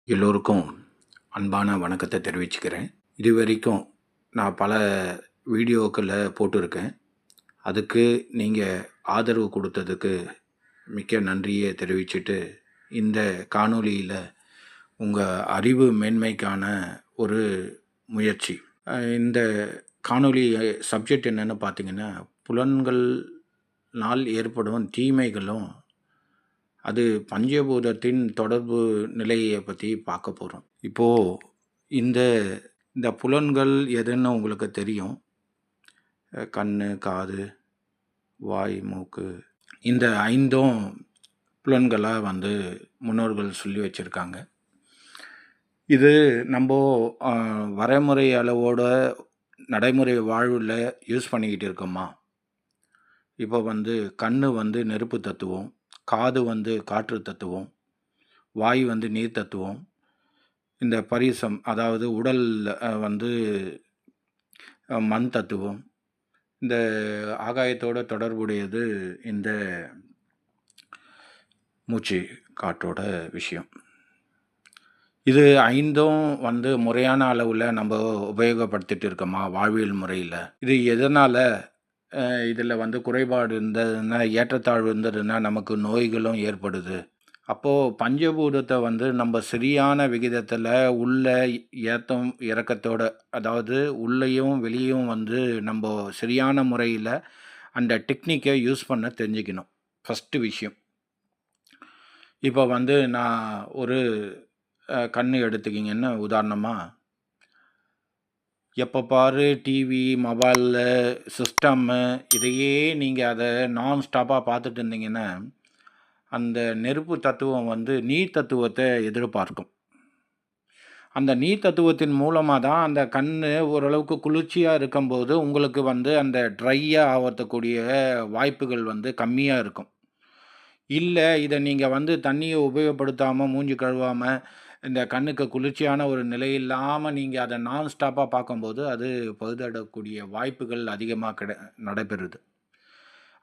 எல்லோருக்கும் அன்பான வணக்கத்தை தெரிவிச்சுக்கிறேன். இதுவரைக்கும் நான் பல வீடியோக்களை போட்டிருக்கேன். அதுக்கு நீங்கள் ஆதரவு கொடுத்ததுக்கு மிக்க நன்றியை தெரிவிச்சுட்டு, இந்த காணொளியில் உங்கள் அறிவு மேன்மைக்கான ஒரு முயற்சி. இந்த காணொளி சப்ஜெக்ட் என்னென்னு பார்த்தீங்கன்னா, புலன்கள்னால் ஏற்படும் தீமைகளும் அது பஞ்சபூதத்தின் தொடர்பு நிலையை பற்றி பார்க்க போகிறோம். இப்போது இந்த இந்த புலன்கள் எதுன்னு உங்களுக்கு தெரியும். கண், காது, வாய், மூக்கு, இந்த 5ம் புலன்களாக முன்னோர்கள் சொல்லி வச்சுருக்காங்க. இது நம்ம வரைமுறை அளவோட நடைமுறை வாழ்வில் யூஸ் பண்ணிக்கிட்டு இருக்கோமா? இப்போ கண் நெருப்பு தத்துவம், காது காற்று தத்துவம், வாய் நீர் தத்துவம், இந்த பரிசம் அதாவது உடல் மண் தத்துவம், இந்த ஆகாயத்தோட தொடர்புடையது இந்த மூச்சு காற்றோட விஷயம். இது 5ம் முறையான அளவில் நம்ம உபயோகப்படுத்திட்டு இருக்கோமா வாழ்வியல் முறையில்? இது எதனால் இதில் குறைபாடு இருந்ததுன்னா, ஏற்றத்தாழ்வு இருந்ததுன்னா நமக்கு நோய்களும் ஏற்படுது. அப்போது பஞ்சபூதத்தை நம்ம சரியான விகிதத்தில் உள்ள ஏத்தம் இறக்கத்தோட, அதாவது உள்ளேயும் வெளியும் நம்ம சரியான முறையில் அந்த டெக்னிக்கை யூஸ் பண்ண தெரிஞ்சுக்கணும். ஃபஸ்ட்டு விஷயம். இப்போ நான் ஒரு கண் எடுத்துக்கிங்கன்னு உதாரணமாக, எப்போ பாரு டிவி, மொபைலில், சிஸ்டம்மு இதையே நீங்கள் அதை நான் ஸ்டாப்பாக பார்த்துட்டு இருந்தீங்கன்னா, அந்த நெருப்பு தத்துவம் நீர் தத்துவத்தை எதிர்பார்க்கும். அந்த நீர் தத்துவத்தின் மூலமாக தான் அந்த கண் ஓரளவுக்கு குளிர்ச்சியாக இருக்கும்போது உங்களுக்கு அந்த ட்ரையாக ஆகிறதுக்கூடிய வாய்ப்புகள் கம்மியாக இருக்கும். இல்லை, இதை நீங்கள் தண்ணியை உபயோகப்படுத்தாமல், மூஞ்சி கழுவாமல், இந்த கண்ணுக்கு குளிர்ச்சியான ஒரு நிலை இல்லாமல் நீங்கள் அதை நான் ஸ்டாப்பாக பார்க்கும்போது அது பழுதடக்கூடிய வாய்ப்புகள் அதிகமாக நடைபெறுது.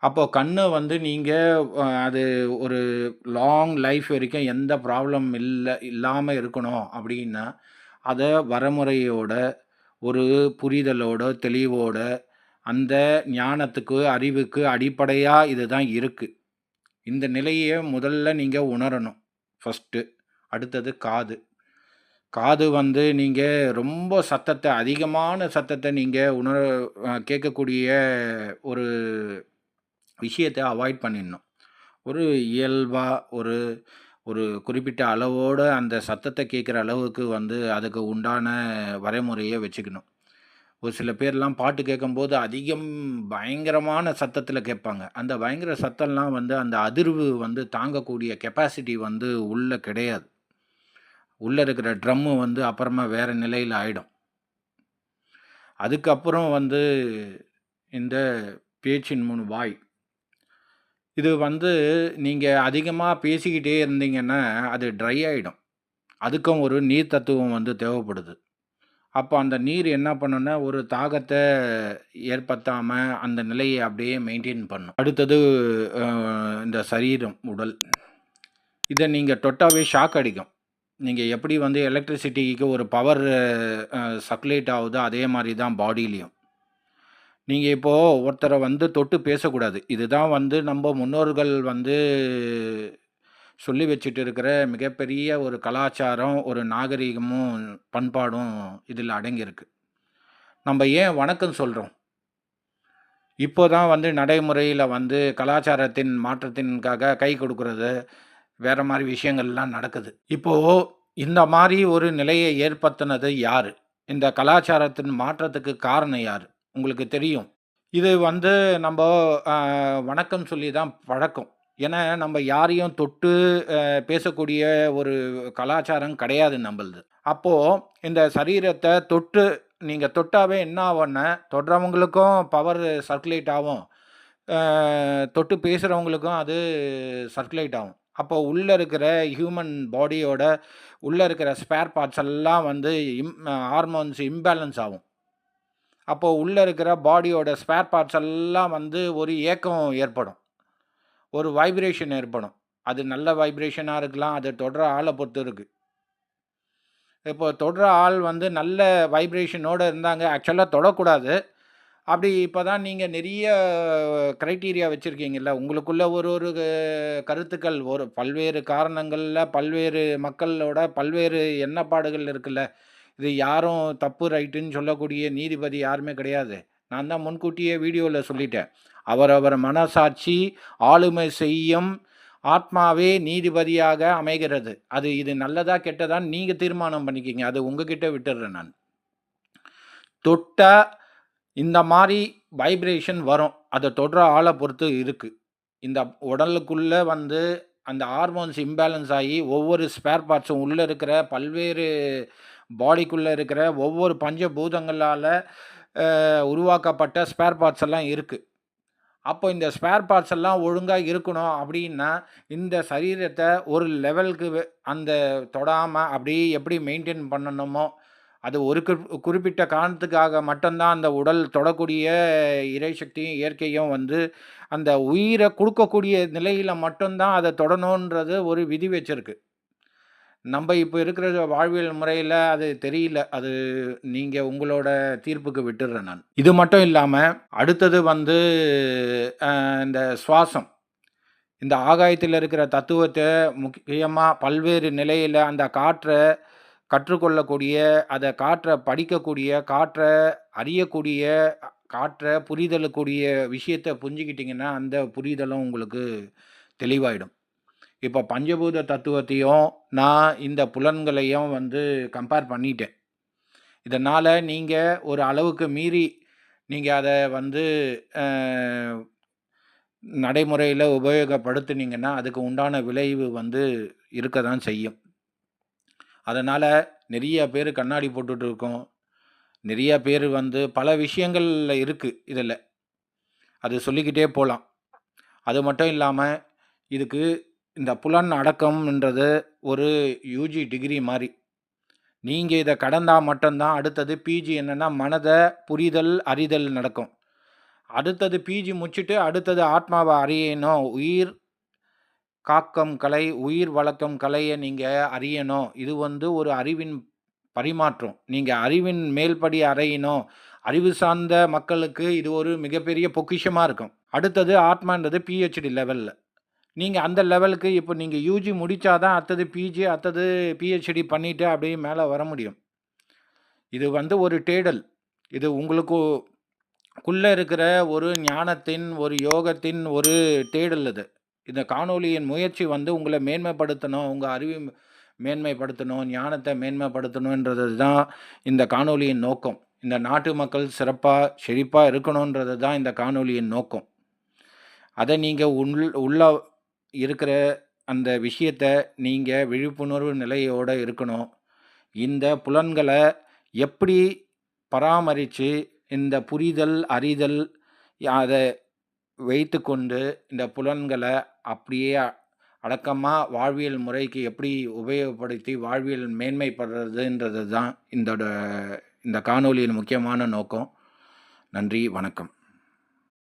அப்போது கண்ணை நீங்கள் அது ஒரு லாங் லைஃப் வரைக்கும் எந்த ப்ராப்ளம் இல்லாமல் இருக்கணும் அப்படின்னா, அதை வரைமுறையோட, ஒரு புரிதலோட, தெளிவோட, அந்த ஞானத்துக்கு, அறிவுக்கு அடிப்படையாக இது தான் இருக்குது. இந்த நிலையை முதல்ல நீங்கள் உணரணும் ஃபஸ்ட்டு. அடுத்தது காது. காது நீங்கள் ரொம்ப சத்தத்தை, அதிகமான சத்தத்தை நீங்கள் கேட்கக்கூடிய ஒரு விஷயத்தை அவாய்ட் பண்ணிடணும். ஒரு இயல்பாக ஒரு ஒரு குறிப்பிட்ட அளவோடு அந்த சத்தத்தை கேட்குற அளவுக்கு அதுக்கு உண்டான வரைமுறையை வச்சுக்கணும். ஒரு சில பேர்லாம் பாட்டு கேட்கும்போது பயங்கரமான சத்தத்தில் கேட்பாங்க. அந்த பயங்கர சத்தம்லாம் அந்த அதிர்வு தாங்கக்கூடிய கெப்பாசிட்டி உள்ளே கிடையாது. உள்ளே இருக்கிற ட்ரம்மு அப்புறமா வேறு நிலையில் ஆகிடும். அதுக்கப்புறம் இந்த பேச்சின் முன் வாய். இது நீங்கள் அதிகமாக பேசிக்கிட்டே இருந்தீங்கன்னா அது ட்ரை ஆகிடும். அதுக்கும் ஒரு நீர் தத்துவம் தேவைப்படுது. அப்போ அந்த நீர் என்ன பண்ணுன்னா, ஒரு தாகத்தை ஏற்படுத்தாமல் அந்த நிலையை அப்படியே மெயின்டைன் பண்ணும். அடுத்தது இந்த சரீரம், உடல். இதை நீங்கள் தொட்டாவே ஷாக் அடிக்கும். நீங்கள் எப்படி எலக்ட்ரிசிட்டிக்கு ஒரு பவர் சர்க்குலேட் ஆகுதோ அதே மாதிரி தான் பாடியிலையும். நீங்கள் இப்போது ஒருத்தரை தொட்டு பேசக்கூடாது. இதுதான் நம்ம முன்னோர்கள் சொல்லி வச்சுட்டு இருக்கிற மிகப்பெரிய ஒரு கலாச்சாரம், ஒரு நாகரீகமும், பண்பாடும் இதில் அடங்கியிருக்கு. நம்ம ஏன் வணக்கம் சொல்கிறோம்? இப்போ தான் நடைமுறையில் கலாச்சாரத்தின் மாற்றத்தின்காக கை கொடுக்கறது, வேறு மாதிரி விஷயங்கள்லாம் நடக்குது. இப்போது இந்த மாதிரி ஒரு நிலையை ஏற்படுத்தினது யார்? இந்த கலாச்சாரத்தின் மாற்றத்துக்கு காரணம் யார்? உங்களுக்கு தெரியும். இது நம்ம வணக்கம் சொல்லி தான் பழக்கம். ஏன்னா நம்ம யாரையும் தொட்டு பேசக்கூடிய ஒரு கலாச்சாரம் கிடையாது நம்மளது. அப்போது இந்த சரீரத்தை தொட்டு நீங்கள் தொட்டாவே என்ன ஆகும்னா, தொடுறவங்களுக்கும் பவர் சர்க்குலேட் ஆகும், தொட்டு பேசுகிறவங்களுக்கும் அது சர்க்குலேட் ஆகும். அப்போ உள்ளே இருக்கிற ஹியூமன் பாடியோட உள்ளே இருக்கிற ஸ்பேர் பார்ட்ஸ் எல்லாம் ஹார்மோன்ஸ் இம்பேலன்ஸ் ஆகும். அப்போது உள்ளே இருக்கிற பாடியோட ஸ்பேர் பார்ட்ஸ் எல்லாம் ஒரு ஏக்கம் ஏற்படும், ஒரு வைப்ரேஷன் ஏற்படும். அது நல்ல வைப்ரேஷனாக இருக்கலாம், அதை தொடர ஆளை பொறுத்து இருக்குது. இப்போ தொடுற ஆள் வந்து நல்ல வைப்ரேஷனோட இருந்தாங்க. ஆக்சுவலா தொடக்கூடாது. அப்படி இப்ப தான் நீங்க நெறைய கிரைட்டீரியா வச்சிருக்கீங்கல்ல. உங்களுக்குள்ள ஒரு ஒரு கருத்துக்கள் ஒரு பல்வேறு காரணங்கள்ல பல்வேறு மக்களோட பல்வேறு எண்ணப்பாடுகள் இருக்குல்ல. இது யாரும் தப்பு, ரைட்டுன்னு சொல்லக்கூடிய நீதிபதி யாருமே கிடையாது. நான் தான் முன்கூட்டியே வீடியோல சொல்லிட்டேன். அவரவர் மனசாட்சி ஆளுமை செய்யும் ஆத்மாவே நீதிபதியாக அமைகிறது. இது நல்லதா, கெட்டதான்னு நீங்க தீர்மானம் பண்ணிக்கங்க. அது உங்ககிட்ட விட்டுர்றேன் நான். தொட்டா இந்த மாரி வைப்ரேஷன் வரும். அத தொடுற ஆள பொறுத்து இருக்கு. இந்த உடலுக்குள்ள வந்து அந்த ஹார்மோன்ஸ் இம்பேலன்ஸ் ஆயி ஒவ்வொரு ஸ்பேர் பார்ட்ஸும் உள்ள இருக்கிற பல்வேறு பாடிக்குள்ள இருக்கிற ஒவ்வொரு பஞ்சபூதங்களால உருவாக்கப்பட்ட ஸ்பேர் பார்ட்ஸ் எல்லாம் இருக்கு. அப்போ இந்த ஸ்பேர் பார்ட்ஸ் எல்லாம் ஒழுங்கா இருக்கணும் அப்படின்னா, இந்த சரீரத்த ஒரு லெவலுக்கு அந்த தொடாம அப்படியே எப்படி மெயின்டெயின் பண்ணணுமோ, அது ஒரு குறிப்பிட்ட காரணத்துக்காக மட்டும் தான் அந்த உடல் தொடக்கூடிய இறைசக்தியும், இயற்கையும் வந்து அந்த உயிர குடுக்கக்கூடிய நிலையில மட்டும் தான் அத தொடணுன்றது ஒரு விதி வச்சிருக்கு. நம்ப இப்ப இருக்கிற வாழ்வியல் முறையில அது தெரியல. அது நீங்க உங்களோட தீர்ப்புக்கு விட்டுர்றேன் நான். இது மட்டும் இல்லாம, அடுத்தது வந்து இந்த சுவாசம். இந்த ஆகாயத்தில இருக்கிற தத்துவத்த முக்கியமா பல்வேறு நிலையில அந்த காற்ற கற்றுக்கொள்ளக்கூடிய, காற்ற படிக்கக்கூடிய, காற்ற அறியக்கூடிய, காற்ற புரிதலுக்கூடிய விஷயத்த புரிஞ்சுக்கிட்டீங்கன்னா, அந்த புரிதலும் உங்களுக்கு தெளிவாயிடும். இப்ப பஞ்சபூத தத்துவத்தையும், நான் இந்த புலன்களையும் வந்து கம்பேர் பண்ணிட்டேன். இதனால நீங்க ஒரு அளவுக்கு மீறி நீங்க அத வந்து அ நடைமுறையில உபயோகப்படுத்துனீங்கன்னா, அதுக்கு உண்டான விளைவு வந்து இருக்க தான் செய்யும். அதனால நெறைய பேரு கண்ணாடி போட்டுட்டு இருக்கோம். நெறைய பேரு வந்து பல விஷயங்கள்ல இருக்கு இதுல. அது சொல்லிக்கிட்டே போலாம். அது மட்டும் இல்லாம, இதுக்கு இந்த புலன் அடக்கம்ன்றது ஒரு யுஜி டிகிரி மாரி. நீங்க இத கடந்தா மட்டும் தான் அடுத்தது பிஜி என்னன்னா, மனத புரிதல், அறிதல் நடக்கும். அடுத்தது பிஜி முடிச்சுட்டு, அடுத்தது ஆத்மாவ அறியணும். உயிர் காக்கம் கலை, உயிர் வளர்க்கும் கலைய நீங்க அறியணும். இது வந்து ஒரு அறிவின் பரிமாற்றம். நீங்க அறிவின் மேல்படி அறையணும். அறிவு சார்ந்த மக்களுக்கு இது ஒரு மிகப்பெரிய பொக்கிஷமா இருக்கும். அடுத்தது ஆத்மான்றது பிஹெச்டி லெவல்ல. நீங்க அந்த லெவலுக்கு இப்ப நீங்க யுஜி முடிச்சா தான் அடுத்தது பிஜி, அடுத்தது பிஹெச்டி பண்ணிட்டு அப்படியே மேல வர முடியும். இது வந்து ஒரு தேடல். இது உங்களுக்குள்ள இருக்கிற ஒரு ஞானத்தின், ஒரு யோகத்தின் ஒரு தேடல் இது. இந்த காணொளியின் முயற்சி வந்து உங்கள மேன்மைப்படுத்தணும். உங்க அறிவை மேன்மைப்படுத்தணும், ஞானத்த மேன்மைப்படுத்தணுன்றது தான் இந்த காணொளியின் நோக்கம். இந்த நாட்டு மக்கள் சிறப்பா, செழிப்பா இருக்கணுன்றது தான் இந்த காணொளியின் நோக்கம். அத நீங்க உள்ள இருக்கிற அந்த விஷயத்த நீங்க விழிப்புணர்வு நிலையோட இருக்கணும். இந்த புலன்கள எப்படி பராமரிச்சு, இந்த புரிதல், அறிதல் அத வைத்துக்கொண்டு இந்த புலன்கள அப்படியே அடக்கமா வாழ்வியல் முறைக்கு எப்படி உபயோகப்படுத்தி வாழ்வியல் மேன்மைப்படுறதுன்றது தான் இந்த காணொளியின் முக்கியமான நோக்கம். நன்றி, வணக்கம்.